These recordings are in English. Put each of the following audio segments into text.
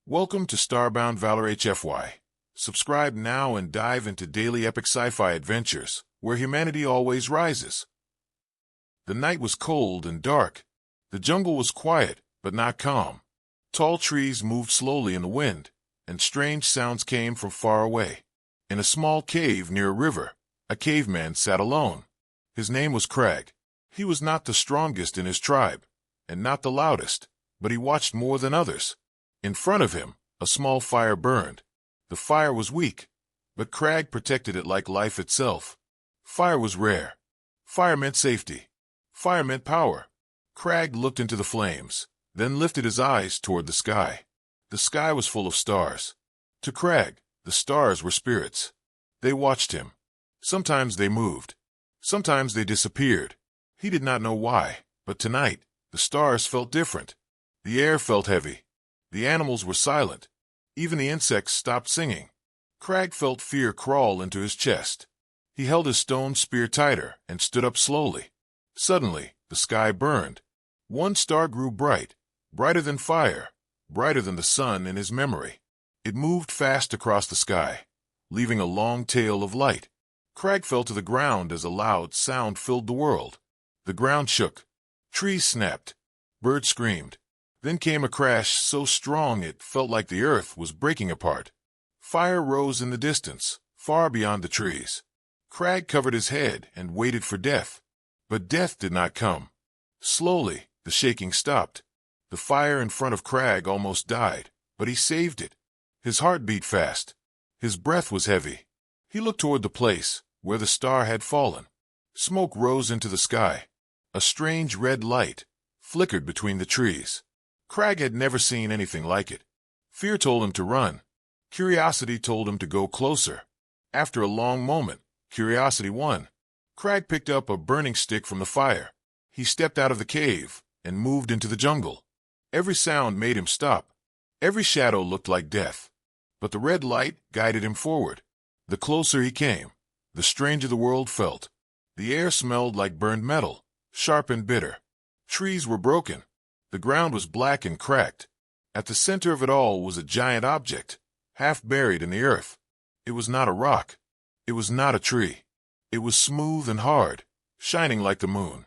Welcome to Starbound Valor HFY. Subscribe now and dive into daily epic sci-fi adventures, where humanity always rises. The night was cold and dark. The jungle was quiet, but not calm. Tall trees moved slowly in the wind, and strange sounds came from far away. In a small cave near a river, a caveman sat alone. His name was Crag. He was not the strongest in his tribe, and not the loudest, but he watched more than others. In front of him, a small fire burned. The fire was weak, but Crag protected it like life itself. Fire was rare. Fire meant safety. Fire meant power. Crag looked into the flames, then lifted his eyes toward the sky. The sky was full of stars. To Crag, the stars were spirits. They watched him. Sometimes they moved. Sometimes they disappeared. He did not know why, but tonight, the stars felt different. The air felt heavy. The animals were silent. Even the insects stopped singing. Crag felt fear crawl into his chest. He held his stone spear tighter and stood up slowly. Suddenly, the sky burned. One star grew bright, brighter than fire, brighter than the sun in his memory. It moved fast across the sky, leaving a long tail of light. Crag fell to the ground as a loud sound filled the world. The ground shook. Trees snapped. Birds screamed. Then came a crash so strong it felt like the earth was breaking apart. Fire rose in the distance, far beyond the trees. Crag covered his head and waited for death. But death did not come. Slowly, the shaking stopped. The fire in front of Crag almost died, but he saved it. His heart beat fast. His breath was heavy. He looked toward the place where the star had fallen. Smoke rose into the sky. A strange red light flickered between the trees. Crag had never seen anything like it. Fear told him to run. Curiosity told him to go closer. After a long moment, curiosity won. Crag picked up a burning stick from the fire. He stepped out of the cave and moved into the jungle. Every sound made him stop. Every shadow looked like death. But the red light guided him forward. The closer he came, the stranger the world felt. The air smelled like burned metal, sharp and bitter. Trees were broken. The ground was black and cracked. At the center of it all was a giant object, half buried in the earth. It was not a rock. It was not a tree. It was smooth and hard, shining like the moon.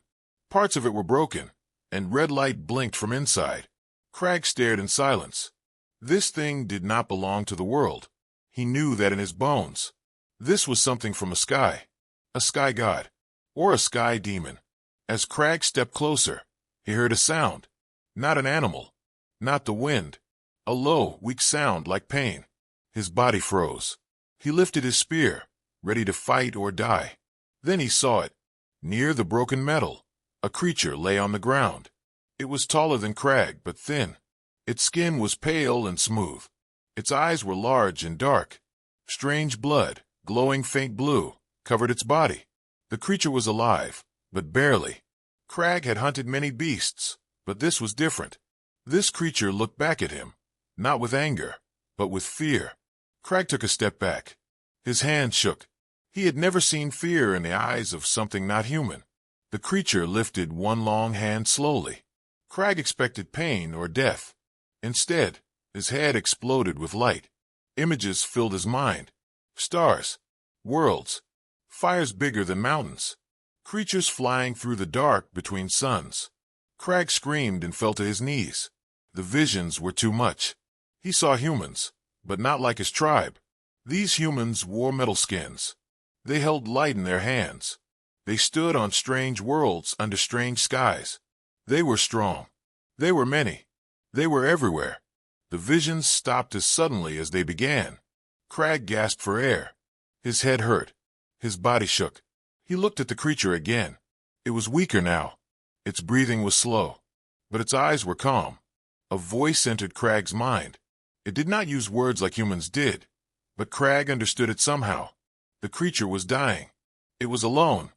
Parts of it were broken, and red light blinked from inside. Crag stared in silence. This thing did not belong to the world. He knew that in his bones. This was something from a sky god, or a sky demon. As Crag stepped closer, he heard a sound. Not an animal, not the wind. A low, weak sound like pain. His body froze. He lifted his spear, ready to fight or die. Then he saw it. Near the broken metal, a creature lay on the ground. It was taller than Crag, but thin. Its skin was pale and smooth. Its eyes were large and dark. Strange blood, glowing faint blue, covered its body. The creature was alive, but barely. Crag had hunted many beasts, but this was different. This creature looked back at him, not with anger, but with fear. Crag took a step back. His hand shook. He had never seen fear in the eyes of something not human. The creature lifted one long hand slowly. Crag expected pain or death. Instead, his head exploded with light. Images filled his mind. Stars, worlds, fires bigger than mountains, creatures flying through the dark between suns. Crag screamed and fell to his knees. The visions were too much. He saw humans, but not like his tribe. These humans wore metal skins. They held light in their hands. They stood on strange worlds under strange skies. They were strong. They were many. They were everywhere. The visions stopped as suddenly as they began. Crag gasped for air. His head hurt. His body shook. He looked at the creature again. It was weaker now. Its breathing was slow, but its eyes were calm. A voice entered Crag's mind. It did not use words like humans did, but Crag understood it somehow. The creature was dying. It was alone.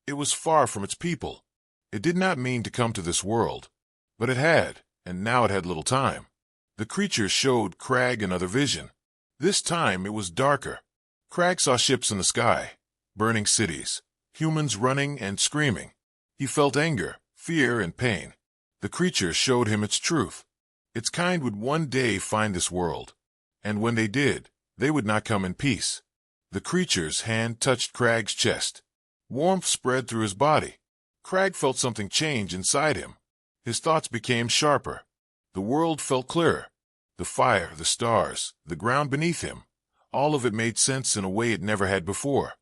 It was far from its people. It did not mean to come to this world, but it had, and now it had little time. The creature showed Crag another vision. This time it was darker. Crag saw ships in the sky, burning cities, humans running and screaming. He felt anger, fear, and pain. The creature showed him its truth. Its kind would one day find this world. And when they did, they would not come in peace. The creature's hand touched Crag's chest. Warmth spread through his body. Crag felt something change inside him. His thoughts became sharper. The world felt clearer. The fire, the stars, the ground beneath him, all of it made sense in a way it never had before.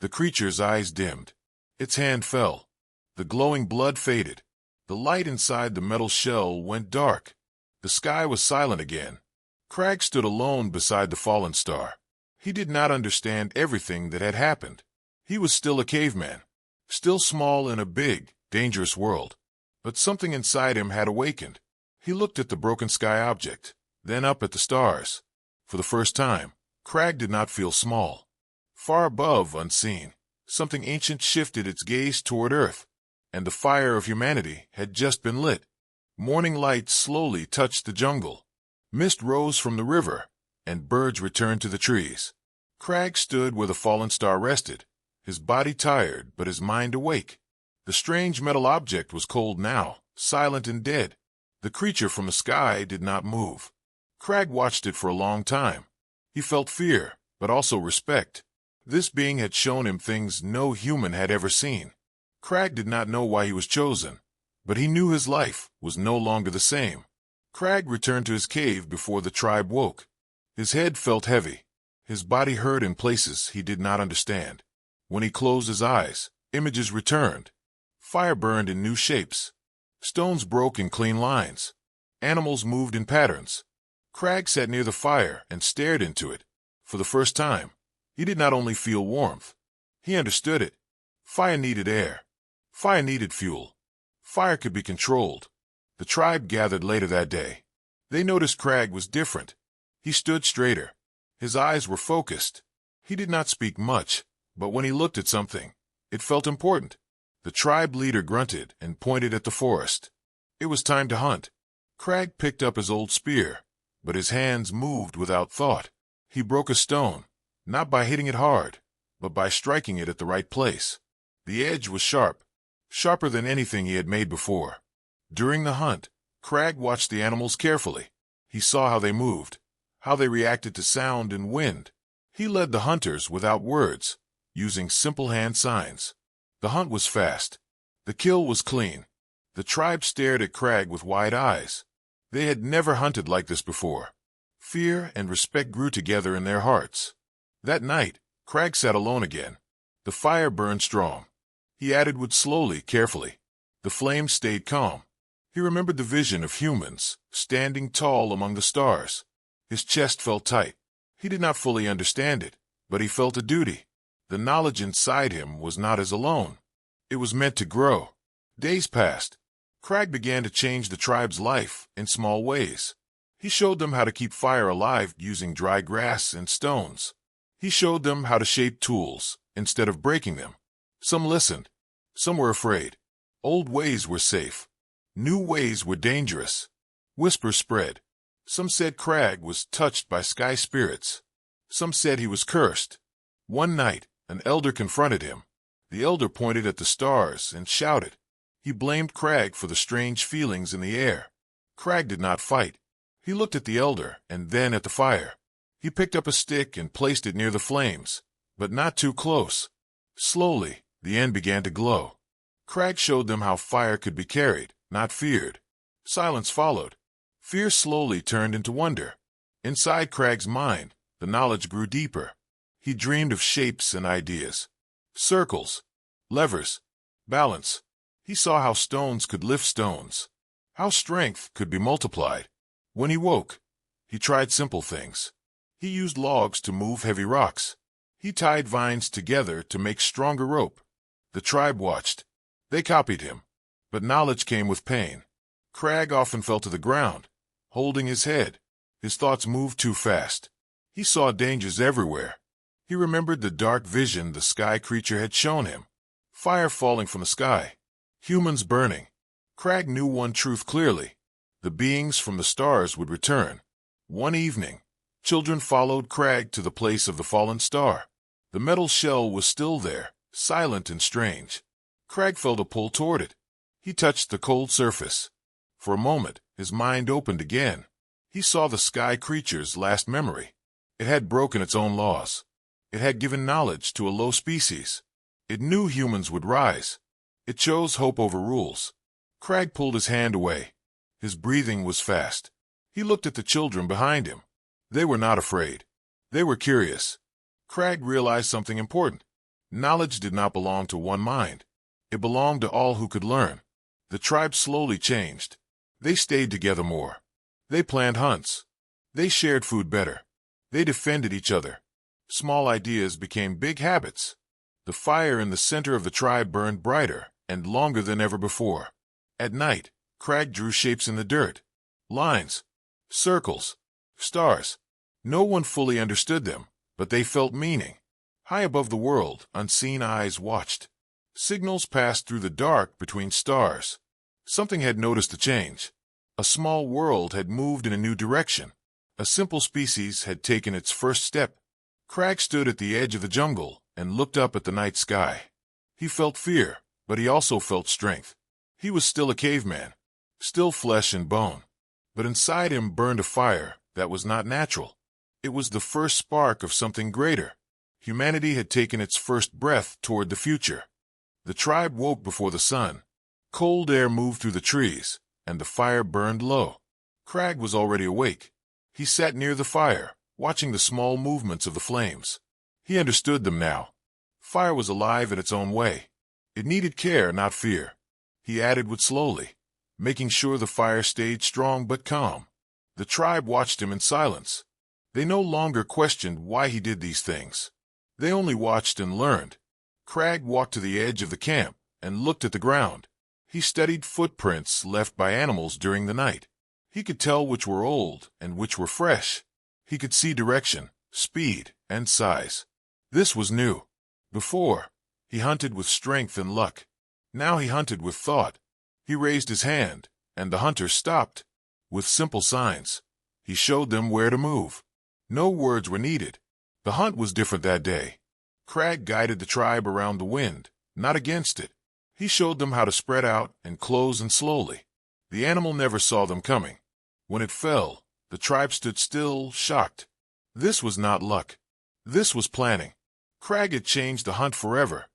The creature's eyes dimmed. Its hand fell. The glowing blood faded. The light inside the metal shell went dark. The sky was silent again. Crag stood alone beside the fallen star. He did not understand everything that had happened. He was still a caveman, still small in a big, dangerous world. But something inside him had awakened. He looked at the broken sky object, then up at the stars. For the first time, Crag did not feel small. Far above, unseen, something ancient shifted its gaze toward Earth, and the fire of humanity had just been lit. Morning light slowly touched the jungle. Mist rose from the river, and birds returned to the trees. Crag stood where the fallen star rested, his body tired but his mind awake. The strange metal object was cold now, silent and dead. The creature from the sky did not move. Crag watched it for a long time. He felt fear, but also respect. This being had shown him things no human had ever seen. Crag did not know why he was chosen, but he knew his life was no longer the same. Crag returned to his cave before the tribe woke. His head felt heavy. His body hurt in places he did not understand. When he closed his eyes, images returned. Fire burned in new shapes. Stones broke in clean lines. Animals moved in patterns. Crag sat near the fire and stared into it. For the first time, he did not only feel warmth. He understood it. Fire needed air. Fire needed fuel. Fire could be controlled. The tribe gathered later that day. They noticed Crag was different. He stood straighter. His eyes were focused. He did not speak much, but when he looked at something, it felt important. The tribe leader grunted and pointed at the forest. It was time to hunt. Crag picked up his old spear, but his hands moved without thought. He broke a stone, not by hitting it hard, but by striking it at the right place. The edge was sharp, sharper than anything he had made before. During the hunt, Crag watched the animals carefully. He saw how they moved, how they reacted to sound and wind. He led the hunters without words, using simple hand signs. The hunt was fast. The kill was clean. The tribe stared at Crag with wide eyes. They had never hunted like this before. Fear and respect grew together in their hearts. That night, Crag sat alone again. The fire burned strong. He added wood slowly, carefully. The flames stayed calm. He remembered the vision of humans, standing tall among the stars. His chest felt tight. He did not fully understand it, but he felt a duty. The knowledge inside him was not his alone. It was meant to grow. Days passed. Crag began to change the tribe's life in small ways. He showed them how to keep fire alive using dry grass and stones. He showed them how to shape tools instead of breaking them. Some listened. Some were afraid. Old ways were safe. New ways were dangerous. Whispers spread. Some said Crag was touched by sky spirits. Some said he was cursed. One night, an elder confronted him. The elder pointed at the stars and shouted. He blamed Crag for the strange feelings in the air. Crag did not fight. He looked at the elder and then at the fire. He picked up a stick and placed it near the flames, but not too close. Slowly, the end began to glow. Crag showed them how fire could be carried, not feared. Silence followed. Fear slowly turned into wonder. Inside Crag's mind, the knowledge grew deeper. He dreamed of shapes and ideas. Circles, levers, balance. He saw how stones could lift stones, how strength could be multiplied. When he woke, he tried simple things. He used logs to move heavy rocks. He tied vines together to make stronger rope. The tribe watched. They copied him. But knowledge came with pain. Crag often fell to the ground, holding his head. His thoughts moved too fast. He saw dangers everywhere. He remembered the dark vision the sky creature had shown him. Fire falling from the sky. Humans burning. Crag knew one truth clearly. The beings from the stars would return. One evening, children followed Crag to the place of the fallen star. The metal shell was still there, silent and strange. Crag felt a pull toward it. He touched the cold surface. For a moment, His mind opened again. He saw the sky creature's last memory. It had broken its own laws. It had given knowledge to a low species. It knew humans would rise. It chose hope over rules. Crag pulled his hand away. His breathing was fast. He looked at the children behind him. They were not afraid. They were curious. Crag realized something important. Knowledge did not belong to one mind. It belonged to all who could learn. The tribe slowly changed. They stayed together more. They planned hunts. They shared food better. They defended each other. Small ideas became big habits. The fire in the center of the tribe burned brighter and longer than ever before. At night, Crag drew shapes in the dirt. Lines, circles, stars. No one fully understood them, but they felt meaning. High above the world, unseen eyes watched. Signals passed through the dark between stars. Something had noticed the change. A small world had moved in a new direction. A simple species had taken its first step. Crag stood at the edge of the jungle and looked up at the night sky. He felt fear, but he also felt strength. He was still a caveman, still flesh and bone. But inside him burned a fire that was not natural. It was the first spark of something greater. Humanity had taken its first breath toward the future. The tribe woke before the sun. Cold air moved through the trees, and the fire burned low. Crag was already awake. He sat near the fire, watching the small movements of the flames. He understood them now. Fire was alive in its own way. It needed care, not fear. He added wood slowly, making sure the fire stayed strong but calm. The tribe watched him in silence. They no longer questioned why he did these things. They only watched and learned. Crag walked to the edge of the camp and looked at the ground. He studied footprints left by animals during the night. He could tell which were old and which were fresh. He could see direction, speed, and size. This was new. Before, he hunted with strength and luck. Now he hunted with thought. He raised his hand, and the hunters stopped. With simple signs, he showed them where to move. No words were needed. The hunt was different that day. Crag guided the tribe around the wind, not against it. He showed them how to spread out and close and slowly. The animal never saw them coming. When it fell, the tribe stood still, shocked. This was not luck. This was planning. Crag had changed the hunt forever.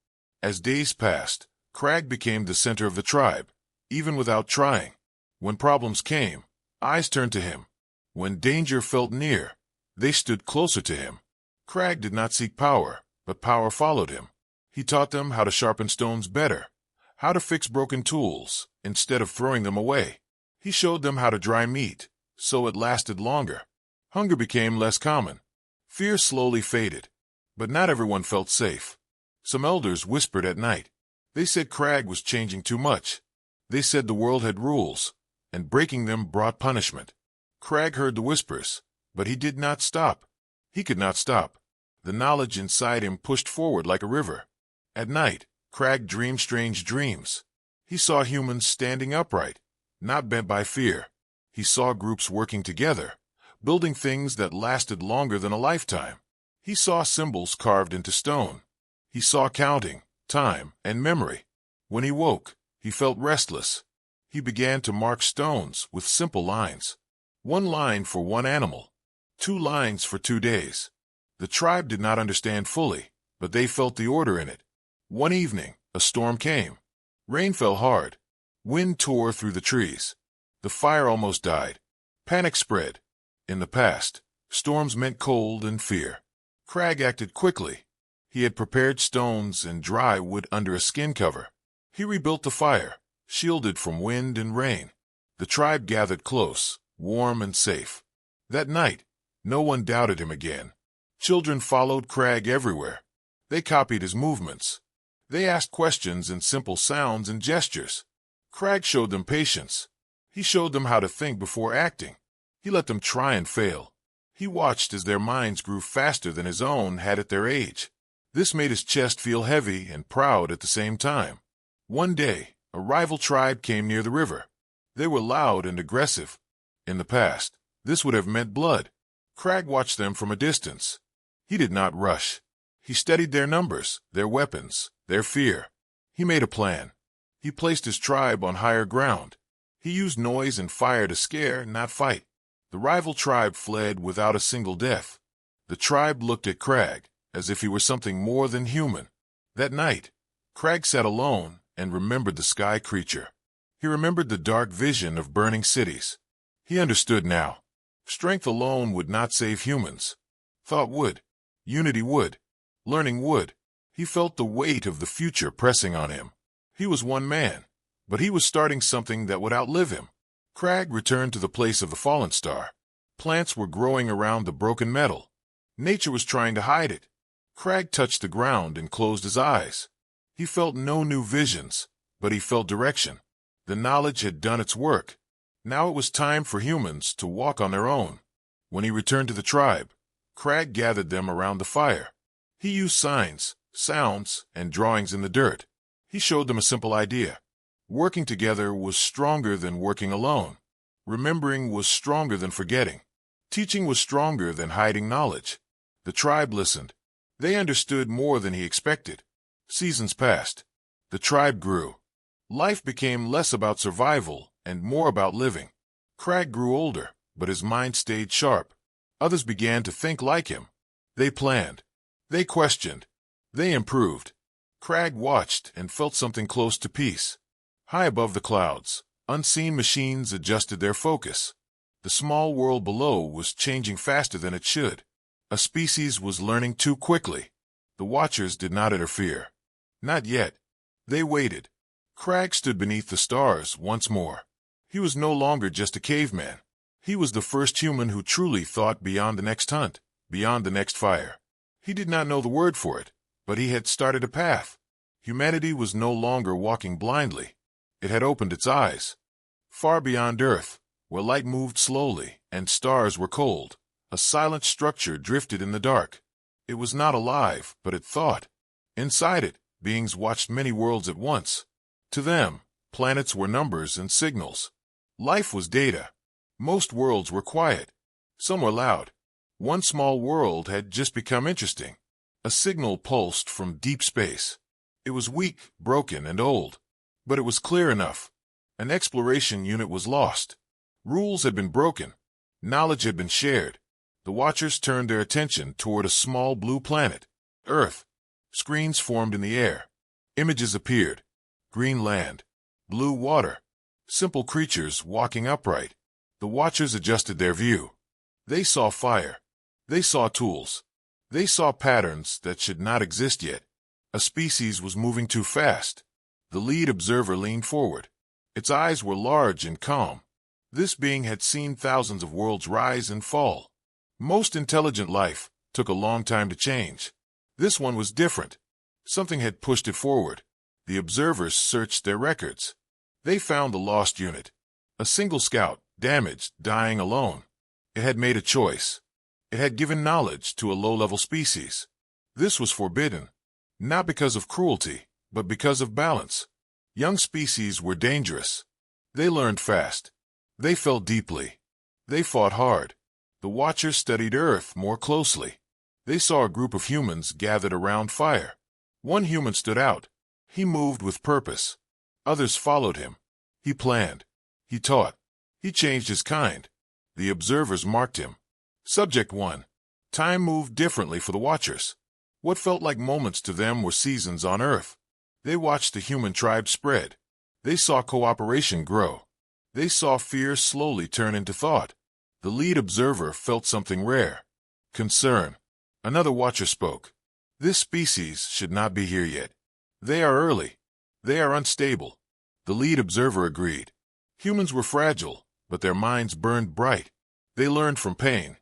As days passed, Crag became the center of the tribe, even without trying. When problems came, eyes turned to him. When danger felt near, they stood closer to him. Crag did not seek power, but power followed him. He taught them how to sharpen stones better, how to fix broken tools instead of throwing them away. He showed them how to dry meat, so it lasted longer. Hunger became less common. Fear slowly faded, but not everyone felt safe. Some elders whispered at night. They said Crag was changing too much. They said the world had rules, and breaking them brought punishment. Crag heard the whispers, but he did not stop. He could not stop. The knowledge inside him pushed forward like a river. At night, Crag dreamed strange dreams. He saw humans standing upright, not bent by fear. He saw groups working together, building things that lasted longer than a lifetime. He saw symbols carved into stone. He saw counting, time, and memory. When he woke, he felt restless. He began to mark stones with simple lines. 1 line for 1 animal, 2 lines for 2 days. The tribe did not understand fully, but they felt the order in it. One evening, a storm came. Rain fell hard. Wind tore through the trees. The fire almost died. Panic spread. In the past, storms meant cold and fear. Crag acted quickly. He had prepared stones and dry wood under a skin cover. He rebuilt the fire, shielded from wind and rain. The tribe gathered close, warm and safe. That night, no one doubted him again. Children followed Crag everywhere. They copied his movements. They asked questions in simple sounds and gestures. Crag showed them patience. He showed them how to think before acting. He let them try and fail. He watched as their minds grew faster than his own had at their age. This made his chest feel heavy and proud at the same time. One day, a rival tribe came near the river. They were loud and aggressive. In the past, this would have meant blood. Crag watched them from a distance. He did not rush. He studied their numbers, their weapons, their fear. He made a plan. He placed his tribe on higher ground. He used noise and fire to scare, not fight. The rival tribe fled without a single death. The tribe looked at Crag as if he were something more than human. That night, Crag sat alone and remembered the sky creature. He remembered the dark vision of burning cities. He understood now. Strength alone would not save humans. Thought would. Unity would. Learning would. He felt the weight of the future pressing on him. He was one man, but he was starting something that would outlive him. Crag returned to the place of the fallen star. Plants were growing around the broken metal. Nature was trying to hide it. Crag touched the ground and closed his eyes. He felt no new visions, but he felt direction. The knowledge had done its work. Now it was time for humans to walk on their own. When he returned to the tribe, Crag gathered them around the fire. He used signs, sounds, and drawings in the dirt. He showed them a simple idea. Working together was stronger than working alone. Remembering was stronger than forgetting. Teaching was stronger than hiding knowledge. The tribe listened. They understood more than he expected. Seasons passed. The tribe grew. Life became less about survival and more about living. Crag grew older, but his mind stayed sharp. Others began to think like him. They planned. They questioned. They improved. Crag watched and felt something close to peace. High above the clouds, unseen machines adjusted their focus. The small world below was changing faster than it should. A species was learning too quickly. The watchers did not interfere. Not yet. They waited. Crag stood beneath the stars once more. He was no longer just a caveman. He was the first human who truly thought beyond the next hunt, beyond the next fire. He did not know the word for it, but he had started a path. Humanity was no longer walking blindly. It had opened its eyes. Far beyond Earth, where light moved slowly and stars were cold, a silent structure drifted in the dark. It was not alive, but it thought. Inside it, beings watched many worlds at once. To them, planets were numbers and signals. Life was data. Most worlds were quiet. Some were loud. One small world had just become interesting. A signal pulsed from deep space. It was weak, broken, and old. But it was clear enough. An exploration unit was lost. Rules had been broken. Knowledge had been shared. The watchers turned their attention toward a small blue planet, Earth. Screens formed in the air. Images appeared. Green land. Blue water. Simple creatures walking upright. The watchers adjusted their view. They saw fire. They saw tools. They saw patterns that should not exist yet. A species was moving too fast. The lead observer leaned forward. Its eyes were large and calm. This being had seen thousands of worlds rise and fall. Most intelligent life took a long time to change. This one was different. Something had pushed it forward. The observers searched their records. They found the lost unit. A single scout, damaged, dying alone. It had made a choice. It had given knowledge to a low-level species. This was forbidden. Not because of cruelty, but because of balance. Young species were dangerous. They learned fast. They felt deeply. They fought hard. The watchers studied Earth more closely. They saw a group of humans gathered around fire. One human stood out. He moved with purpose. Others followed him. He planned. He taught. He changed his kind. The observers marked him. Subject 1. Time moved differently for the watchers. What felt like moments to them were seasons on Earth. They watched the human tribe spread. They saw cooperation grow. They saw fear slowly turn into thought. The lead observer felt something rare. Concern. Another watcher spoke. This species should not be here yet. They are early. They are unstable. The lead observer agreed. Humans were fragile, but their minds burned bright. They learned from pain.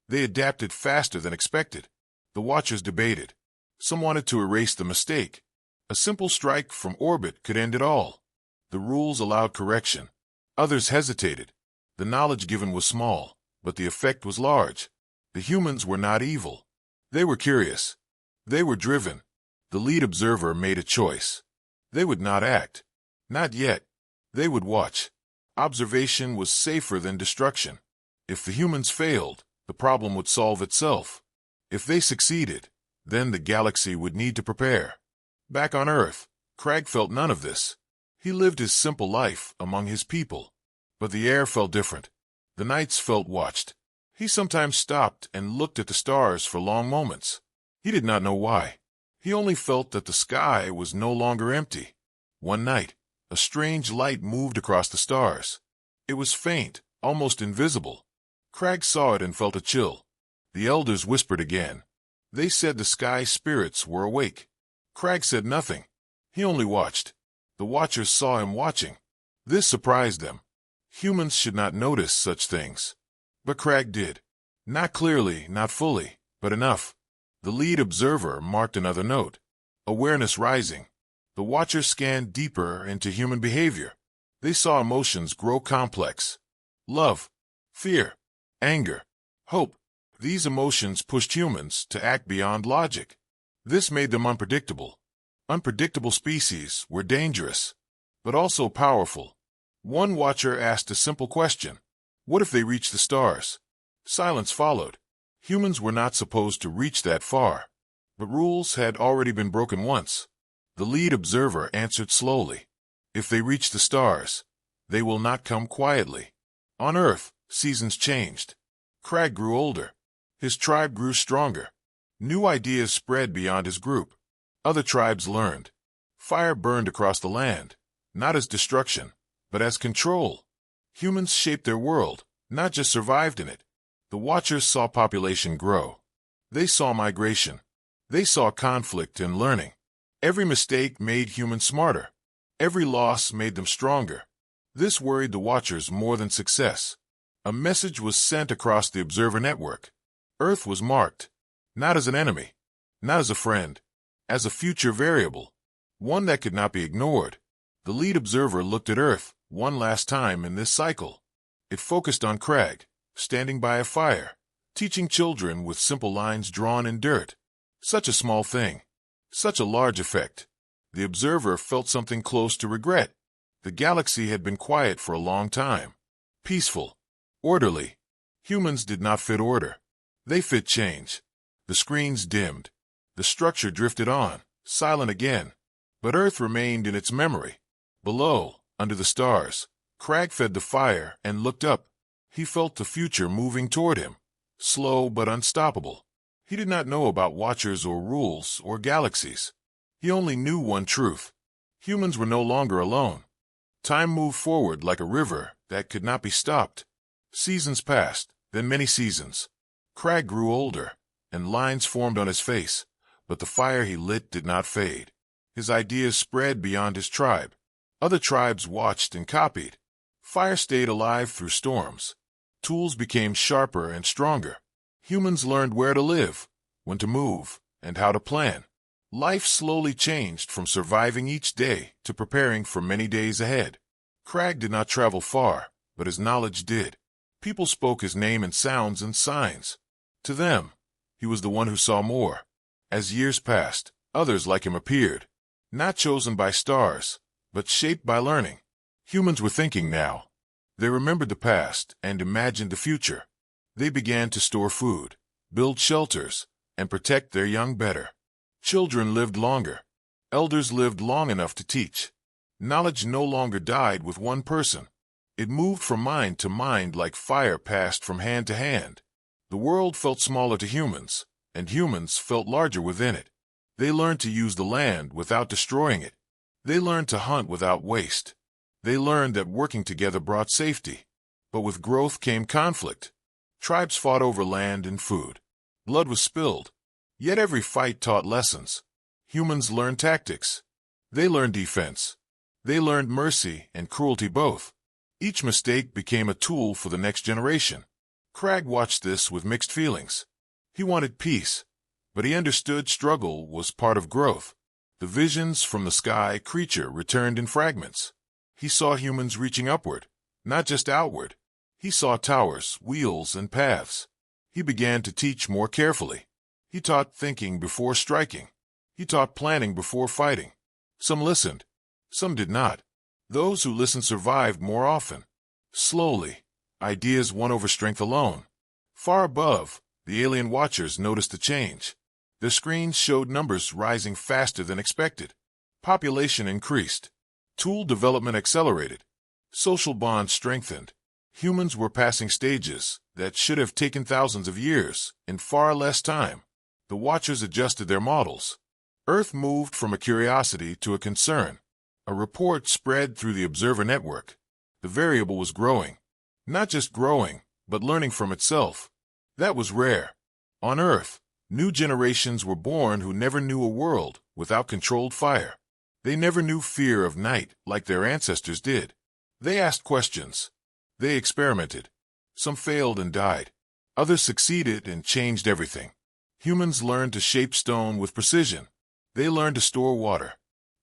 They adapted faster than expected. The watchers debated. Some wanted to erase the mistake. A simple strike from orbit could end it all. The rules allowed correction. Others hesitated. The knowledge given was small, but the effect was large. The humans were not evil. They were curious. They were driven. The lead observer made a choice. They would not act. Not yet. They would watch. Observation was safer than destruction. If the humans failed, the problem would solve itself. If they succeeded, then the galaxy would need to prepare. Back on Earth, Crag felt none of this. He lived his simple life among his people. But the air felt different. The nights felt watched. He sometimes stopped and looked at the stars for long moments. He did not know why. He only felt that the sky was no longer empty. One night, a strange light moved across the stars. It was faint, almost invisible. Crag saw it and felt a chill. The elders whispered again. They said the sky spirits were awake. Crag said nothing. He only watched. The watchers saw him watching. This surprised them. Humans should not notice such things. But Crag did. Not clearly, not fully, but enough. The lead observer marked another note. Awareness rising. The watchers scanned deeper into human behavior. They saw emotions grow complex. Love, fear, anger, hope. These emotions pushed humans to act beyond logic. This made them unpredictable. Unpredictable species were dangerous, but also powerful. One watcher asked a simple question. What if they reached the stars? Silence followed. Humans were not supposed to reach that far. But rules had already been broken once. The lead observer answered slowly. If they reach the stars, they will not come quietly. On Earth, seasons changed. Crag grew older. His tribe grew stronger. New ideas spread beyond his group. Other tribes learned. Fire burned across the land, not as destruction, but as control. Humans shaped their world, not just survived in it. The watchers saw population grow. They saw migration. They saw conflict and learning. Every mistake made humans smarter. Every loss made them stronger. This worried the watchers more than success. A message was sent across the observer network. Earth was marked, not as an enemy, not as a friend, as a future variable, one that could not be ignored. The lead observer looked at Earth one last time in this cycle. It focused on Crag, standing by a fire, teaching children with simple lines drawn in dirt. Such a small thing, such a large effect. The observer felt something close to regret. The galaxy had been quiet for a long time. Peaceful, orderly. Humans did not fit order. They fit change. The screens dimmed. The structure drifted on, silent again. But Earth remained in its memory. Below, under the stars, Crag fed the fire and looked up. He felt the future moving toward him, slow but unstoppable. He did not know about watchers or rules or galaxies. He only knew one truth. Humans were no longer alone. Time moved forward like a river that could not be stopped. Seasons passed, then many seasons. Crag grew older, and lines formed on his face, but the fire he lit did not fade. His ideas spread beyond his tribe. Other tribes watched and copied. Fire stayed alive through storms. Tools became sharper and stronger. Humans learned where to live, when to move, and how to plan. Life slowly changed from surviving each day to preparing for many days ahead. Crag did not travel far, but his knowledge did. People spoke his name in sounds and signs. To them, he was the one who saw more. As years passed, others like him appeared, not chosen by stars, but shaped by learning. Humans were thinking now. They remembered the past and imagined the future. They began to store food, build shelters, and protect their young better. Children lived longer. Elders lived long enough to teach. Knowledge no longer died with one person. It moved from mind to mind like fire passed from hand to hand. The world felt smaller to humans, and humans felt larger within it. They learned to use the land without destroying it. They learned to hunt without waste. They learned that working together brought safety. But with growth came conflict. Tribes fought over land and food. Blood was spilled. Yet every fight taught lessons. Humans learned tactics. They learned defense. They learned mercy and cruelty both. Each mistake became a tool for the next generation. Crag watched this with mixed feelings. He wanted peace, but he understood struggle was part of growth. The visions from the sky creature returned in fragments. He saw humans reaching upward, not just outward. He saw towers, wheels, and paths. He began to teach more carefully. He taught thinking before striking. He taught planning before fighting. Some listened. Some did not. Those who listened survived more often. Slowly, ideas won over strength alone. Far above, the alien watchers noticed a change. The screens showed numbers rising faster than expected. Population increased. Tool development accelerated. Social bonds strengthened. Humans were passing stages that should have taken thousands of years in far less time. The Watchers adjusted their models. Earth moved from a curiosity to a concern. A report spread through the observer network. The variable was growing. Not just growing, but learning from itself. That was rare. On Earth, new generations were born who never knew a world without controlled fire. They never knew fear of night like their ancestors did. They asked questions. They experimented. Some failed and died. Others succeeded and changed everything. Humans learned to shape stone with precision. They learned to store water.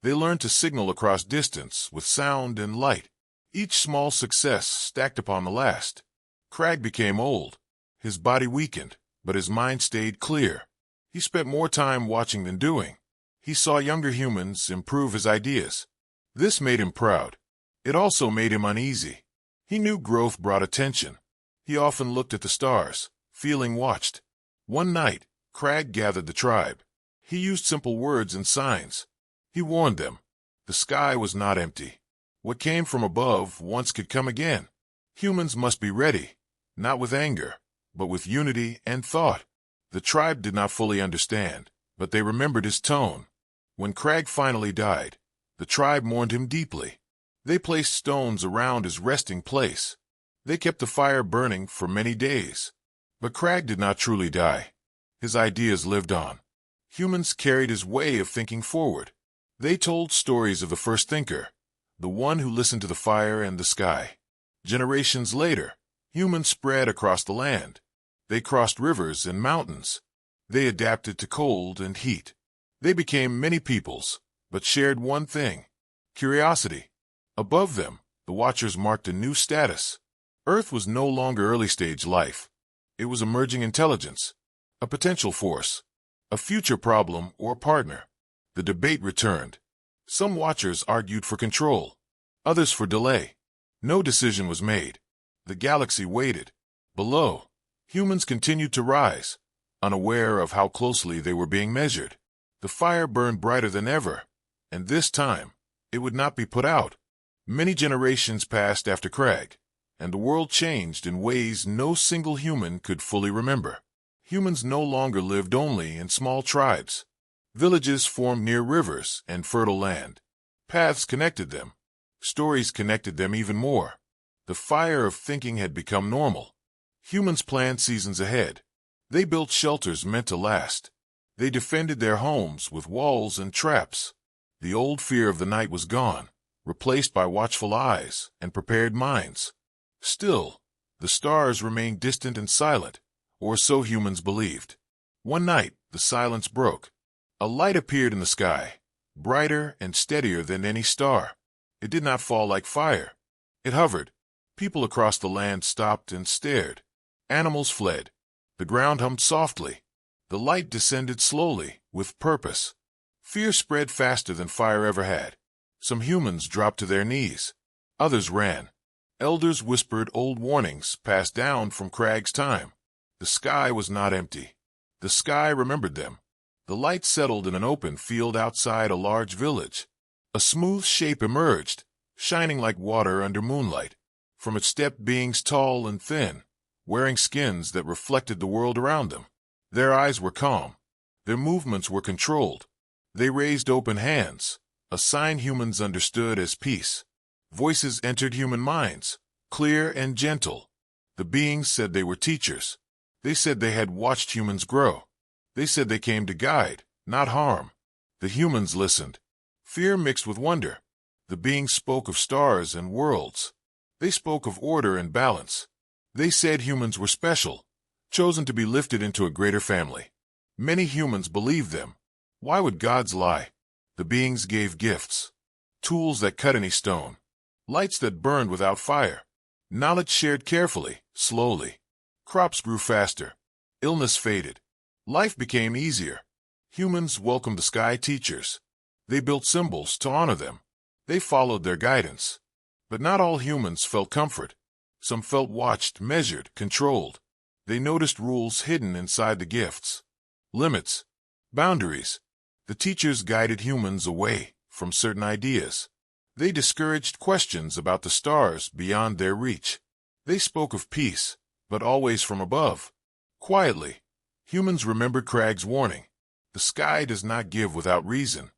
They learned to signal across distance with sound and light. Each small success stacked upon the last. Crag became old. His body weakened, but his mind stayed clear. He spent more time watching than doing. He saw younger humans improve his ideas. This made him proud. It also made him uneasy. He knew growth brought attention. He often looked at the stars, feeling watched. One night, Crag gathered the tribe. He used simple words and signs. He warned them. The sky was not empty. What came from above once could come again. Humans must be ready, not with anger, but with unity and thought. The tribe did not fully understand, but they remembered his tone. When Crag finally died, the tribe mourned him deeply. They placed stones around his resting place. They kept the fire burning for many days. But Crag did not truly die. His ideas lived on. Humans carried his way of thinking forward. They told stories of the first thinker, the one who listened to the fire and the sky. Generations later, humans spread across the land. They crossed rivers and mountains. They adapted to cold and heat. They became many peoples, but shared one thing: curiosity. Above them, the Watchers marked a new status. Earth was no longer early-stage life. It was emerging intelligence, a potential force, a future problem or partner. The debate returned. Some Watchers argued for control, others for delay. No decision was made. The galaxy waited. Below, humans continued to rise, unaware of how closely they were being measured. The fire burned brighter than ever, and this time, it would not be put out. Many generations passed after Crag, and the world changed in ways no single human could fully remember. Humans no longer lived only in small tribes. Villages formed near rivers and fertile land. Paths connected them. Stories connected them even more. The fire of thinking had become normal. Humans planned seasons ahead. They built shelters meant to last. They defended their homes with walls and traps. The old fear of the night was gone, replaced by watchful eyes and prepared minds. Still, the stars remained distant and silent, or so humans believed. One night, the silence broke. A light appeared in the sky, brighter and steadier than any star. It did not fall like fire. It hovered. People across the land stopped and stared. Animals fled. The ground hummed softly. The light descended slowly, with purpose. Fear spread faster than fire ever had. Some humans dropped to their knees. Others ran. Elders whispered old warnings passed down from Crag's time. The sky was not empty. The sky remembered them. The light settled in an open field outside a large village. A smooth shape emerged, shining like water under moonlight. From it stepped beings tall and thin, wearing skins that reflected the world around them. Their eyes were calm. Their movements were controlled. They raised open hands, a sign humans understood as peace. Voices entered human minds, clear and gentle. The beings said they were teachers. They said they had watched humans grow. They said they came to guide, not harm. The humans listened. Fear mixed with wonder. The beings spoke of stars and worlds. They spoke of order and balance. They said humans were special, chosen to be lifted into a greater family. Many humans believed them. Why would gods lie? The beings gave gifts. Tools that cut any stone. Lights that burned without fire. Knowledge shared carefully, slowly. Crops grew faster. Illness faded. Life became easier. Humans welcomed the sky teachers. They built symbols to honor them. They followed their guidance. But not all humans felt comfort. Some felt watched, measured, controlled. They noticed rules hidden inside the gifts. Limits. Boundaries. The teachers guided humans away from certain ideas. They discouraged questions about the stars beyond their reach. They spoke of peace, but always from above. Quietly, humans remembered Craig's warning. The sky does not give without reason.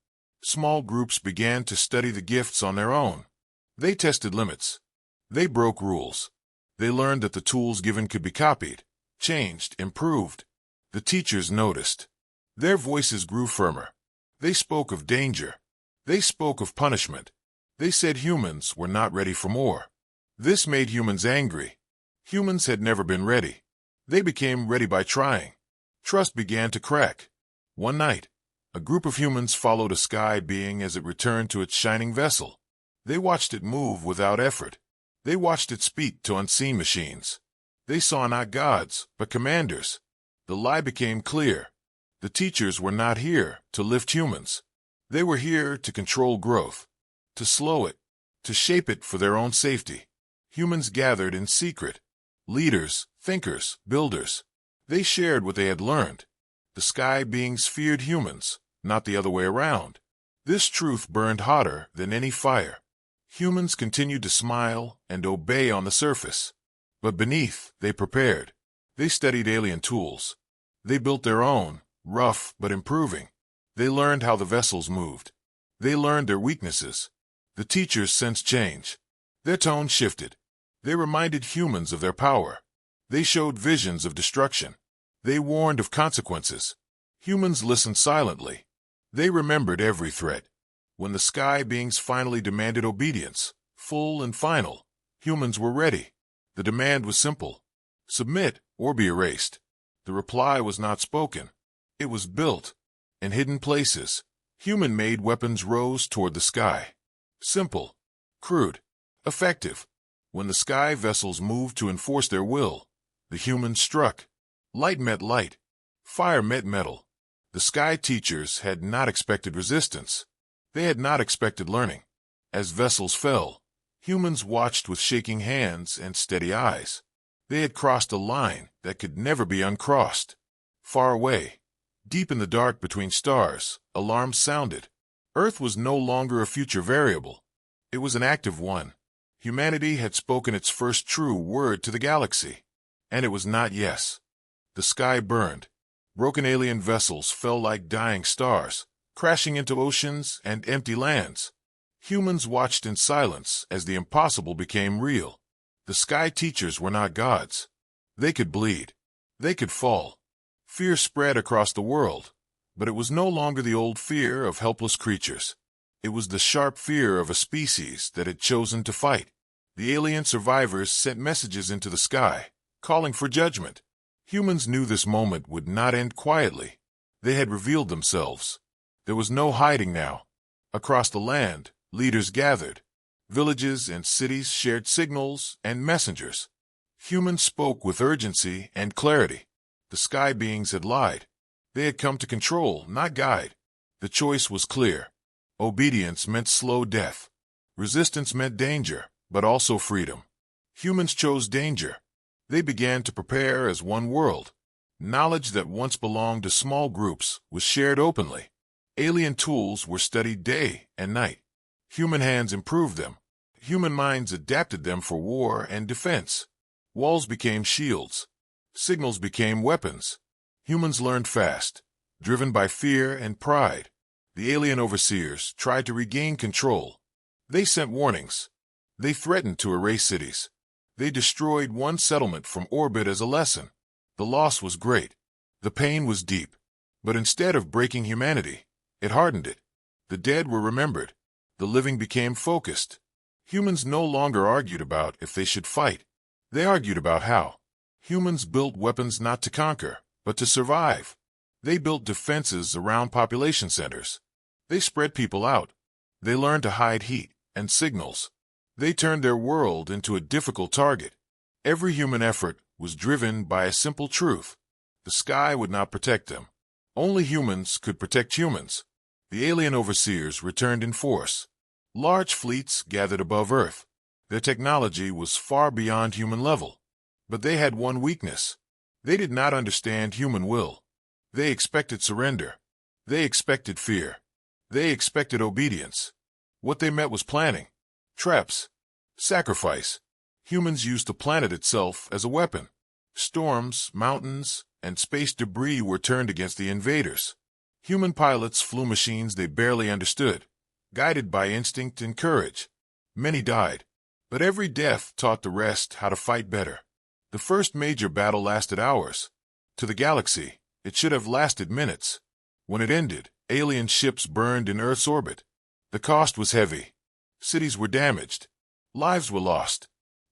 Small groups began to study the gifts on their own. They tested limits. They broke rules. They learned that the tools given could be copied, changed, improved. The teachers noticed. Their voices grew firmer. They spoke of danger. They spoke of punishment. They said humans were not ready for more. This made humans angry. Humans had never been ready. They became ready by trying. Trust began to crack. One night, a group of humans followed a sky being as it returned to its shining vessel. They watched it move without effort. They watched it speak to unseen machines. They saw not gods, but commanders. The lie became clear. The teachers were not here to lift humans. They were here to control growth, to slow it, to shape it for their own safety. Humans gathered in secret. Leaders, thinkers, builders. They shared what they had learned. The sky beings feared humans, not the other way around. This truth burned hotter than any fire. Humans continued to smile and obey on the surface. But beneath, they prepared. They studied alien tools. They built their own, rough but improving. They learned how the vessels moved. They learned their weaknesses. The teachers sensed change. Their tone shifted. They reminded humans of their power. They showed visions of destruction. They warned of consequences. Humans listened silently. They remembered every threat. When the sky beings finally demanded obedience, full and final, humans were ready. The demand was simple: submit or be erased. The reply was not spoken. It was built. In hidden places, human-made weapons rose toward the sky. Simple, crude, effective. When the sky vessels moved to enforce their will, the humans struck. Light met light. Fire met metal. The sky teachers had not expected resistance. They had not expected learning. As vessels fell, humans watched with shaking hands and steady eyes. They had crossed a line that could never be uncrossed. Far away, deep in the dark between stars, alarms sounded. Earth was no longer a future variable. It was an active one. Humanity had spoken its first true word to the galaxy. And it was not yes. The sky burned. Broken alien vessels fell like dying stars, crashing into oceans and empty lands. Humans watched in silence as the impossible became real. The sky teachers were not gods. They could bleed. They could fall. Fear spread across the world, but it was no longer the old fear of helpless creatures. It was the sharp fear of a species that had chosen to fight. The alien survivors sent messages into the sky, calling for judgment. Humans knew this moment would not end quietly. They had revealed themselves. There was no hiding now. Across the land, leaders gathered. Villages and cities shared signals and messengers. Humans spoke with urgency and clarity. The sky beings had lied. They had come to control, not guide. The choice was clear. Obedience meant slow death. Resistance meant danger, but also freedom. Humans chose danger. They began to prepare as one world. Knowledge that once belonged to small groups was shared openly. Alien tools were studied day and night. Human hands improved them. Human minds adapted them for war and defense. Walls became shields. Signals became weapons. Humans learned fast, driven by fear and pride. The alien overseers tried to regain control. They sent warnings. They threatened to erase cities. They destroyed one settlement from orbit as a lesson. The loss was great. The pain was deep. But instead of breaking humanity, it hardened it. The dead were remembered. The living became focused. Humans no longer argued about if they should fight. They argued about how. Humans built weapons not to conquer, but to survive. They built defenses around population centers. They spread people out. They learned to hide heat and signals. They turned their world into a difficult target. Every human effort was driven by a simple truth. The sky would not protect them. Only humans could protect humans. The alien overseers returned in force. Large fleets gathered above Earth. Their technology was far beyond human level. But they had one weakness. They did not understand human will. They expected surrender. They expected fear. They expected obedience. What they met was planning, traps, sacrifice. Humans used the planet itself as a weapon. Storms, mountains, and space debris were turned against the invaders. Human pilots flew machines they barely understood, guided by instinct and courage. Many died, but every death taught the rest how to fight better. The first major battle lasted hours. To the galaxy, it should have lasted minutes. When it ended, alien ships burned in Earth's orbit. The cost was heavy. Cities were damaged. Lives were lost.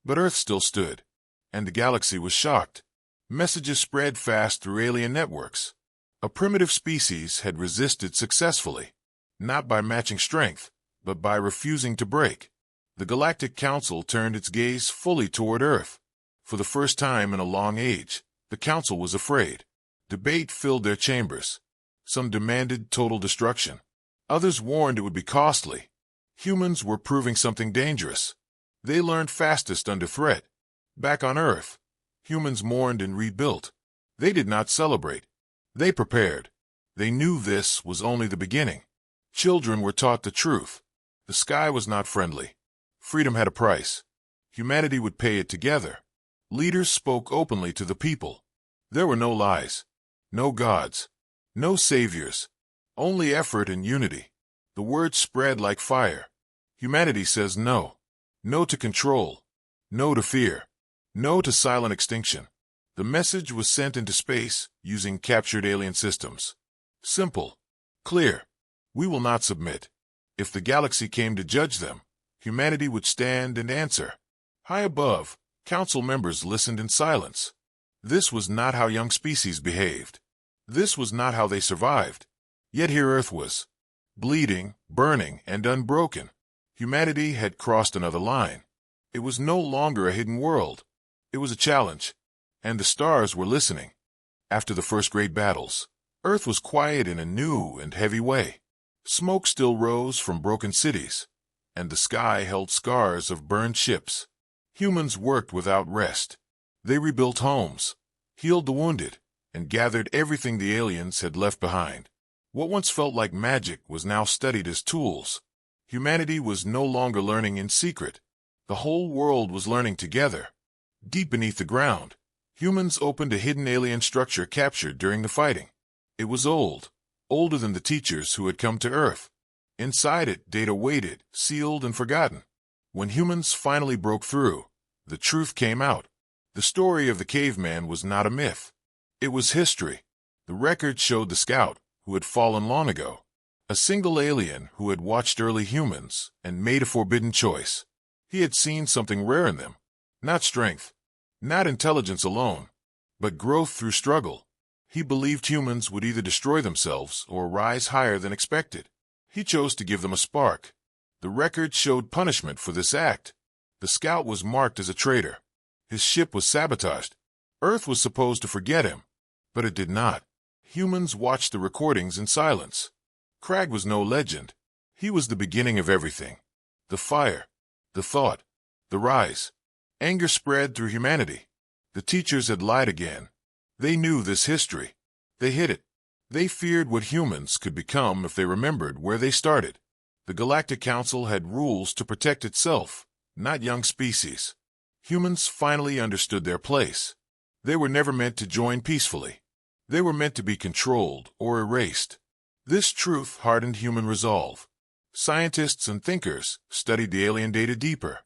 But Earth still stood, and the galaxy was shocked. Messages spread fast through alien networks. A primitive species had resisted successfully, not by matching strength, but by refusing to break. The Galactic Council turned its gaze fully toward Earth. For the first time in a long age, the Council was afraid. Debate filled their chambers. Some demanded total destruction. Others warned it would be costly. Humans were proving something dangerous. They learned fastest under threat. Back on Earth, humans mourned and rebuilt. They did not celebrate. They prepared. They knew this was only the beginning. Children were taught the truth. The sky was not friendly. Freedom had a price. Humanity would pay it together. Leaders spoke openly to the people. There were no lies, no gods, no saviors, only effort and unity. The word spread like fire. Humanity says no. No to control. No to fear. No to silent extinction. The message was sent into space using captured alien systems. Simple. Clear. We will not submit. If the galaxy came to judge them, humanity would stand and answer. High above, council members listened in silence. This was not how young species behaved. This was not how they survived. Yet here Earth was, bleeding, burning, and unbroken. Humanity had crossed another line. It was no longer a hidden world. It was a challenge, and the stars were listening. After the first great battles, Earth was quiet in a new and heavy way. Smoke still rose from broken cities, and the sky held scars of burned ships. Humans worked without rest. They rebuilt homes, healed the wounded, and gathered everything the aliens had left behind. What once felt like magic was now studied as tools. Humanity was no longer learning in secret. The whole world was learning together. Deep beneath the ground, humans opened a hidden alien structure captured during the fighting. It was old, older than the teachers who had come to Earth. Inside it, data waited, sealed and forgotten. When humans finally broke through, the truth came out. The story of the caveman was not a myth. It was history. The record showed the scout, who had fallen long ago. A single alien who had watched early humans and made a forbidden choice. He had seen something rare in them. Not strength, not intelligence alone, but growth through struggle. He believed humans would either destroy themselves or rise higher than expected. He chose to give them a spark. The record showed punishment for this act. The scout was marked as a traitor. His ship was sabotaged. Earth was supposed to forget him, but it did not. Humans watched the recordings in silence. Crag was no legend. He was the beginning of everything. The fire, the thought, the rise. Anger spread through humanity. The teachers had lied again. They knew this history. They hid it. They feared what humans could become if they remembered where they started. The Galactic Council had rules to protect itself, not young species. Humans finally understood their place. They were never meant to join peacefully. They were meant to be controlled or erased. This truth hardened human resolve. Scientists and thinkers studied the alien data deeper.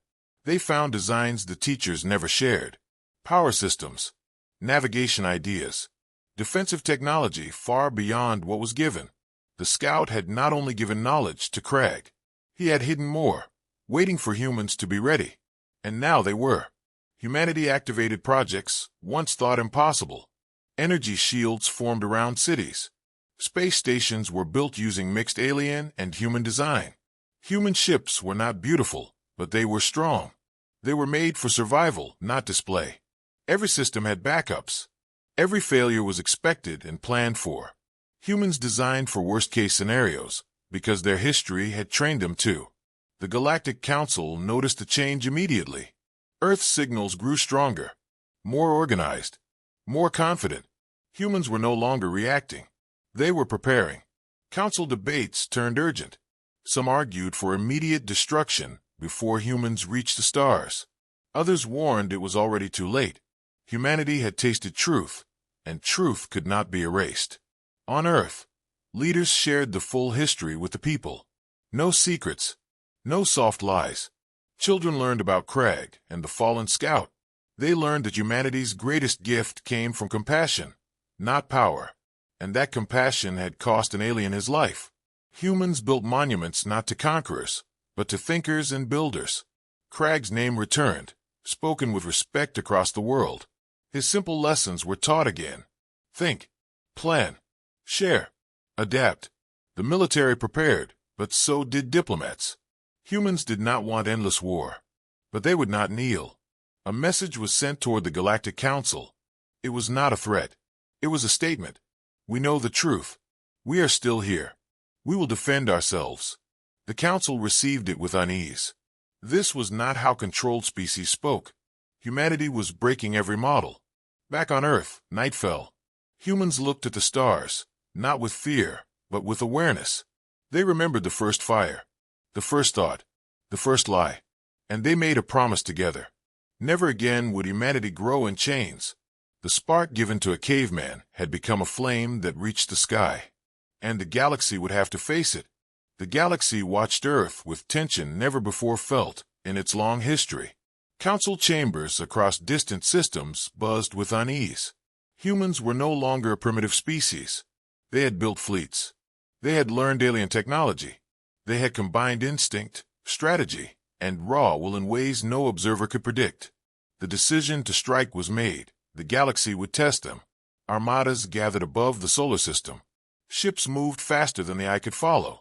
They found designs the teachers never shared. Power systems, navigation ideas, defensive technology far beyond what was given. The scout had not only given knowledge to Crag, he had hidden more, waiting for humans to be ready. And now they were. Humanity activated projects once thought impossible. Energy shields formed around cities. Space stations were built using mixed alien and human design. Human ships were not beautiful, but they were strong. They were made for survival, not display. Every system had backups. Every failure was expected and planned for. Humans designed for worst-case scenarios because their history had trained them to. The Galactic Council noticed the change immediately. Earth's signals grew stronger, more organized, more confident. Humans were no longer reacting. They were preparing. Council debates turned urgent. Some argued for immediate destruction before humans reached the stars. Others warned it was already too late. Humanity had tasted truth, and truth could not be erased. On Earth, leaders shared the full history with the people. No secrets, no soft lies. Children learned about Crag and the fallen scout. They learned that humanity's greatest gift came from compassion, not power, and that compassion had cost an alien his life. Humans built monuments not to conquerors, but to thinkers and builders. Crag's name returned, spoken with respect across the world. His simple lessons were taught again. Think, plan, share, adapt. The military prepared, but so did diplomats. Humans did not want endless war, but they would not kneel. A message was sent toward the Galactic Council. It was not a threat. It was a statement. We know the truth. We are still here. We will defend ourselves. The Council received it with unease. This was not how controlled species spoke. Humanity was breaking every model. Back on Earth, night fell. Humans looked at the stars, not with fear, but with awareness. They remembered the first fire, the first thought, the first lie, and they made a promise together. Never again would humanity grow in chains. The spark given to a caveman had become a flame that reached the sky, and the galaxy would have to face it. The galaxy watched Earth with tension never before felt in its long history. Council chambers across distant systems buzzed with unease. Humans were no longer a primitive species. They had built fleets. They had learned alien technology. They had combined instinct, strategy, and raw will in ways no observer could predict. The decision to strike was made. The galaxy would test them. Armadas gathered above the solar system. Ships moved faster than the eye could follow.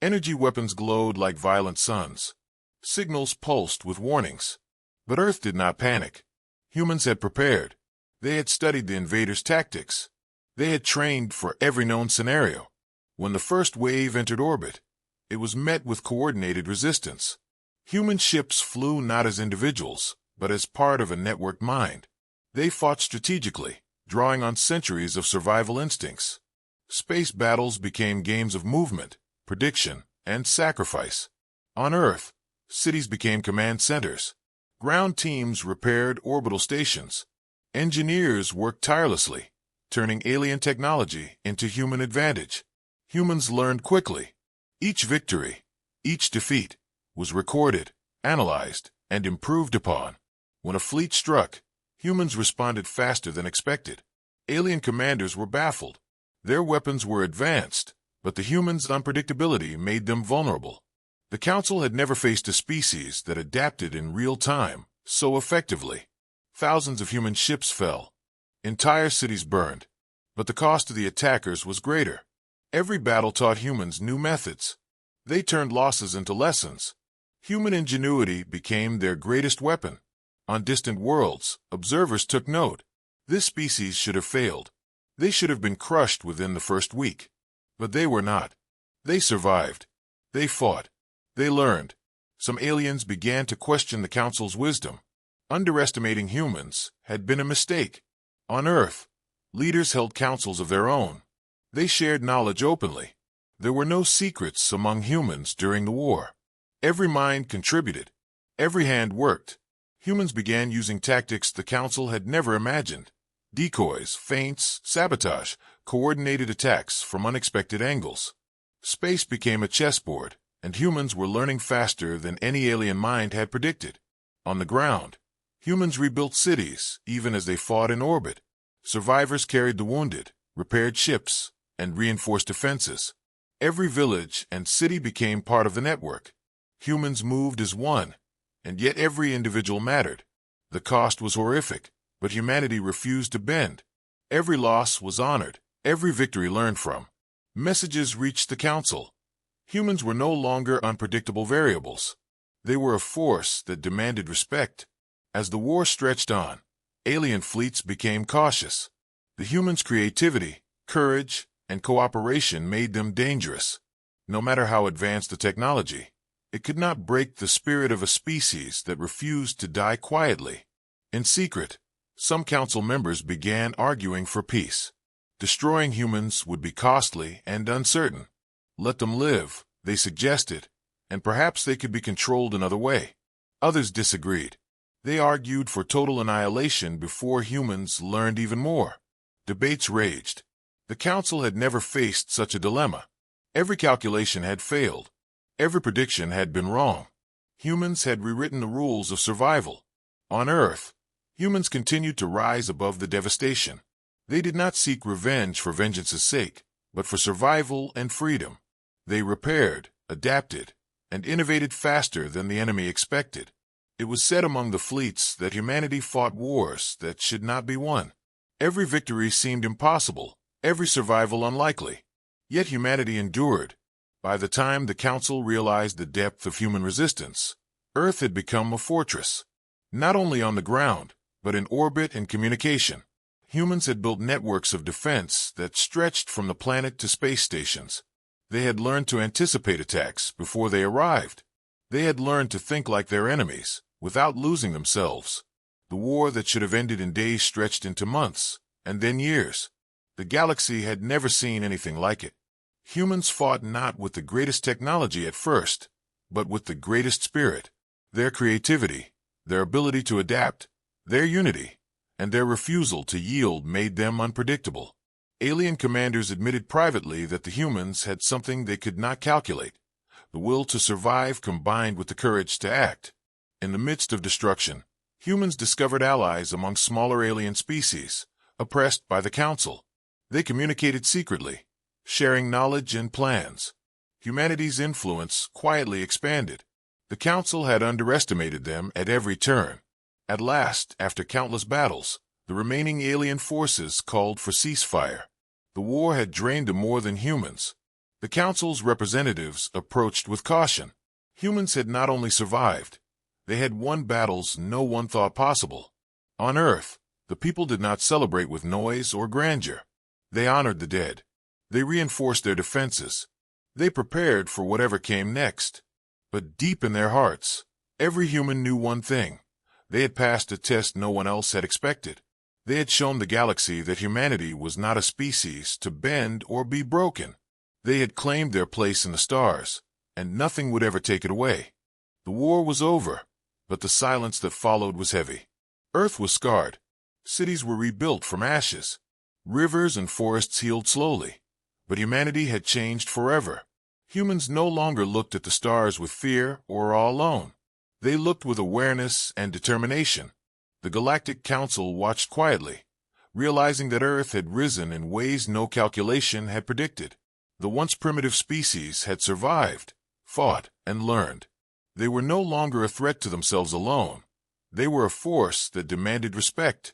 Energy weapons glowed like violent suns. Signals pulsed with warnings. But Earth did not panic. Humans had prepared. They had studied the invaders' tactics. They had trained for every known scenario. When the first wave entered orbit, it was met with coordinated resistance. Human ships flew not as individuals, but as part of a networked mind. They fought strategically, drawing on centuries of survival instincts. Space battles became games of movement, prediction, and sacrifice. On Earth, cities became command centers. Ground teams repaired orbital stations. Engineers worked tirelessly, turning alien technology into human advantage. Humans learned quickly. Each victory, each defeat, was recorded, analyzed, and improved upon. When a fleet struck, humans responded faster than expected. Alien commanders were baffled. Their weapons were advanced, but the humans' unpredictability made them vulnerable. The Council had never faced a species that adapted in real time so effectively. Thousands of human ships fell. Entire cities burned. But the cost to the attackers was greater. Every battle taught humans new methods. They turned losses into lessons. Human ingenuity became their greatest weapon. On distant worlds, observers took note. This species should have failed. They should have been crushed within the first week. But they were not. They survived. They fought. They learned. Some aliens began to question the Council's wisdom. Underestimating humans had been a mistake. On Earth, leaders held councils of their own. They shared knowledge openly. There were no secrets among humans during the war. Every mind contributed. Every hand worked. Humans began using tactics the Council had never imagined. Decoys, feints, sabotage, coordinated attacks from unexpected angles. Space became a chessboard, and humans were learning faster than any alien mind had predicted. On the ground, humans rebuilt cities even as they fought in orbit. Survivors carried the wounded, repaired ships, and reinforced defenses. Every village and city became part of the network. Humans moved as one, and yet every individual mattered. The cost was horrific, but humanity refused to bend. Every loss was honored, every victory learned from. Messages reached the Council. Humans were no longer unpredictable variables. They were a force that demanded respect. As the war stretched on, alien fleets became cautious. The humans' creativity, courage, and cooperation made them dangerous. No matter how advanced the technology, it could not break the spirit of a species that refused to die quietly. In secret, some Council members began arguing for peace. Destroying humans would be costly and uncertain. Let them live, they suggested, and perhaps they could be controlled another way. Others disagreed. They argued for total annihilation before humans learned even more. Debates raged. The council had never faced such a dilemma. Every calculation had failed. Every prediction had been wrong. Humans had rewritten the rules of survival. On Earth, humans continued to rise above the devastation. They did not seek revenge for vengeance's sake, but for survival and freedom. They repaired, adapted, and innovated faster than the enemy expected. It was said among the fleets that humanity fought wars that should not be won. Every victory seemed impossible, every survival unlikely. Yet humanity endured. By the time the Council realized the depth of human resistance, Earth had become a fortress. Not only on the ground, but in orbit and communication. Humans had built networks of defense that stretched from the planet to space stations. They had learned to anticipate attacks before they arrived. They had learned to think like their enemies, without losing themselves. The war that should have ended in days stretched into months, and then years. The galaxy had never seen anything like it. Humans fought not with the greatest technology at first, but with the greatest spirit. Their creativity, their ability to adapt, their unity, and their refusal to yield made them unpredictable. Alien commanders admitted privately that the humans had something they could not calculate, the will to survive combined with the courage to act. In the midst of destruction, humans discovered allies among smaller alien species, oppressed by the Council. They communicated secretly, sharing knowledge and plans. Humanity's influence quietly expanded. The Council had underestimated them at every turn. At last, after countless battles, the remaining alien forces called for ceasefire. The war had drained them more than humans. The Council's representatives approached with caution. Humans had not only survived, they had won battles no one thought possible. On Earth, the people did not celebrate with noise or grandeur. They honored the dead. They reinforced their defenses. They prepared for whatever came next. But deep in their hearts, every human knew one thing. They had passed a test no one else had expected. They had shown the galaxy that humanity was not a species to bend or be broken. They had claimed their place in the stars, and nothing would ever take it away. The war was over, but the silence that followed was heavy. Earth was scarred. Cities were rebuilt from ashes. Rivers and forests healed slowly. But humanity had changed forever. Humans no longer looked at the stars with fear or awe alone. They looked with awareness and determination. The Galactic Council watched quietly, realizing that Earth had risen in ways no calculation had predicted. The once primitive species had survived, fought, and learned. They were no longer a threat to themselves alone. They were a force that demanded respect.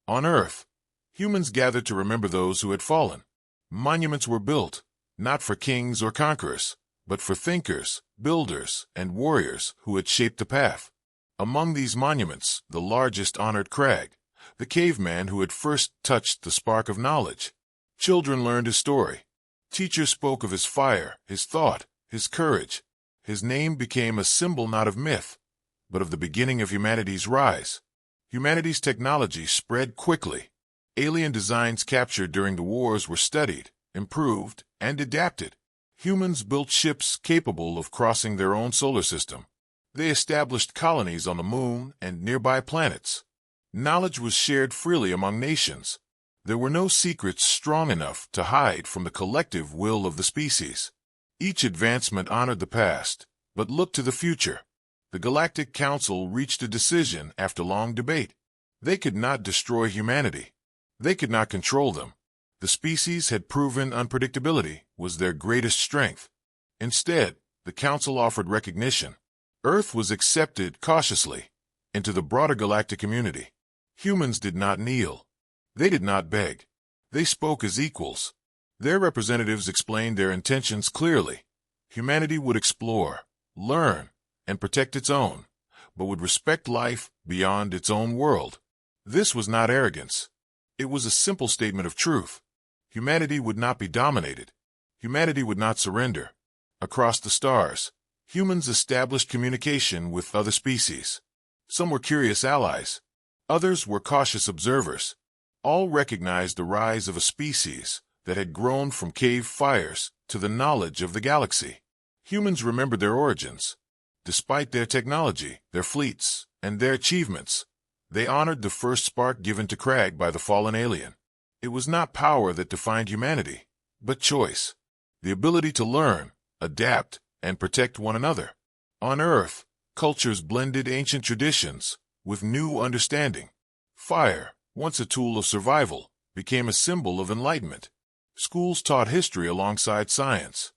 On Earth, humans gathered to remember those who had fallen. Monuments were built, not for kings or conquerors, but for thinkers, builders, and warriors who had shaped the path. Among these monuments, the largest honored Crag, the caveman who had first touched the spark of knowledge. Children learned his story. Teachers spoke of his fire, his thought, his courage. His name became a symbol not of myth, but of the beginning of humanity's rise. Humanity's technology spread quickly. Alien designs captured during the wars were studied, improved, and adapted. Humans built ships capable of crossing their own solar system. They established colonies on the moon and nearby planets. Knowledge was shared freely among nations. There were no secrets strong enough to hide from the collective will of the species. Each advancement honored the past, but looked to the future. The Galactic Council reached a decision after long debate. They could not destroy humanity. They could not control them. The species had proven unpredictability was their greatest strength. Instead, the Council offered recognition. Earth was accepted cautiously into the broader galactic community. Humans did not kneel. They did not beg. They spoke as equals. Their representatives explained their intentions clearly. Humanity would explore, learn, and protect its own, but would respect life beyond its own world. This was not arrogance. It was a simple statement of truth. Humanity would not be dominated. Humanity would not surrender. Across the stars, humans established communication with other species. Some were curious allies. Others were cautious observers. All recognized the rise of a species that had grown from cave fires to the knowledge of the galaxy. Humans remembered their origins. Despite their technology, their fleets, and their achievements, they honored the first spark given to Crag by the fallen alien. It was not power that defined humanity, but choice. The ability to learn, adapt, and protect one another. On Earth, cultures blended ancient traditions with new understanding. Fire, once a tool of survival, became a symbol of enlightenment. Schools taught history alongside science.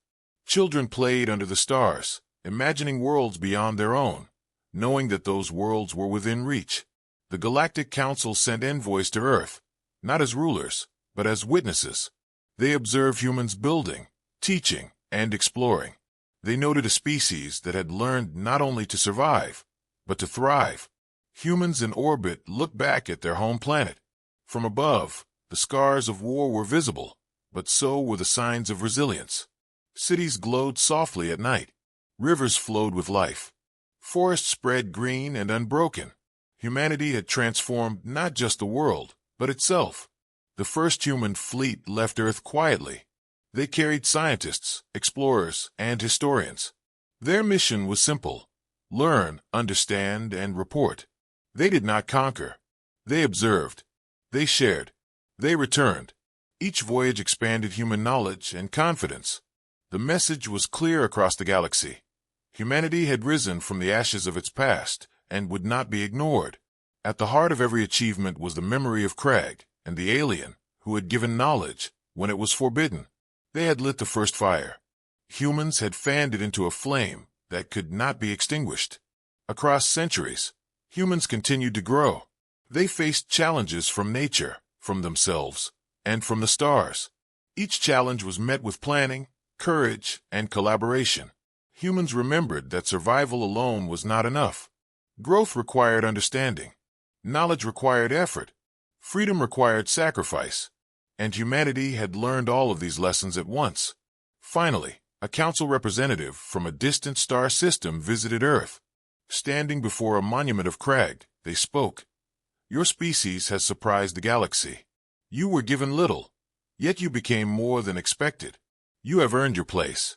Children played under the stars, imagining worlds beyond their own, knowing that those worlds were within reach. The Galactic Council sent envoys to Earth, not as rulers, but as witnesses. They observed humans building, teaching, and exploring. They noted a species that had learned not only to survive, but to thrive. Humans in orbit looked back at their home planet. From above, the scars of war were visible, but so were the signs of resilience. Cities glowed softly at night. Rivers flowed with life. Forests spread green and unbroken. Humanity had transformed not just the world, but itself. The first human fleet left Earth quietly. They carried scientists, explorers, and historians. Their mission was simple: learn, understand, and report. They did not conquer. They observed. They shared. They returned. Each voyage expanded human knowledge and confidence. The message was clear across the galaxy. Humanity had risen from the ashes of its past and would not be ignored. At the heart of every achievement was the memory of Crag and the alien who had given knowledge when it was forbidden. They had lit the first fire. Humans had fanned it into a flame that could not be extinguished. Across centuries, humans continued to grow. They faced challenges from nature, from themselves, and from the stars. Each challenge was met with planning, courage, and collaboration. Humans remembered that survival alone was not enough. Growth required understanding. Knowledge required effort. Freedom required sacrifice. And humanity had learned all of these lessons at once. Finally, a council representative from a distant star system visited Earth. Standing before a monument of Crag, they spoke. "Your species has surprised the galaxy. You were given little, yet you became more than expected. You have earned your place."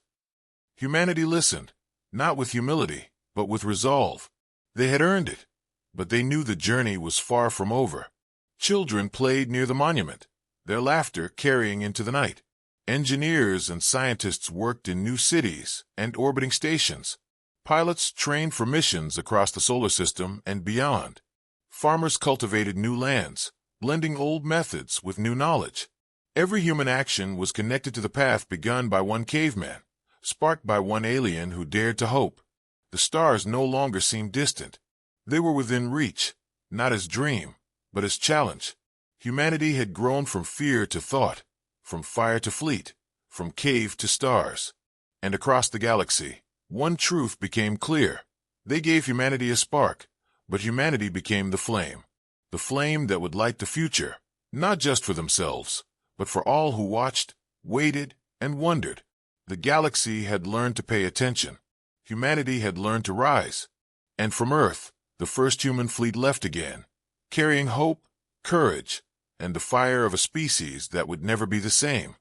Humanity listened, not with humility, but with resolve. They had earned it, but they knew the journey was far from over. Children played near the monument, their laughter carrying into the night. Engineers and scientists worked in new cities and orbiting stations. Pilots trained for missions across the solar system and beyond. Farmers cultivated new lands, blending old methods with new knowledge. Every human action was connected to the path begun by one caveman, sparked by one alien who dared to hope. The stars no longer seemed distant. They were within reach, not as dream, but as challenge. Humanity had grown from fear to thought, from fire to fleet, from cave to stars. And across the galaxy, one truth became clear. They gave humanity a spark, but humanity became the flame that would light the future, not just for themselves, but for all who watched, waited, and wondered. The galaxy had learned to pay attention. Humanity had learned to rise. And from Earth, the first human fleet left again, carrying hope, courage, and the fire of a species that would never be the same.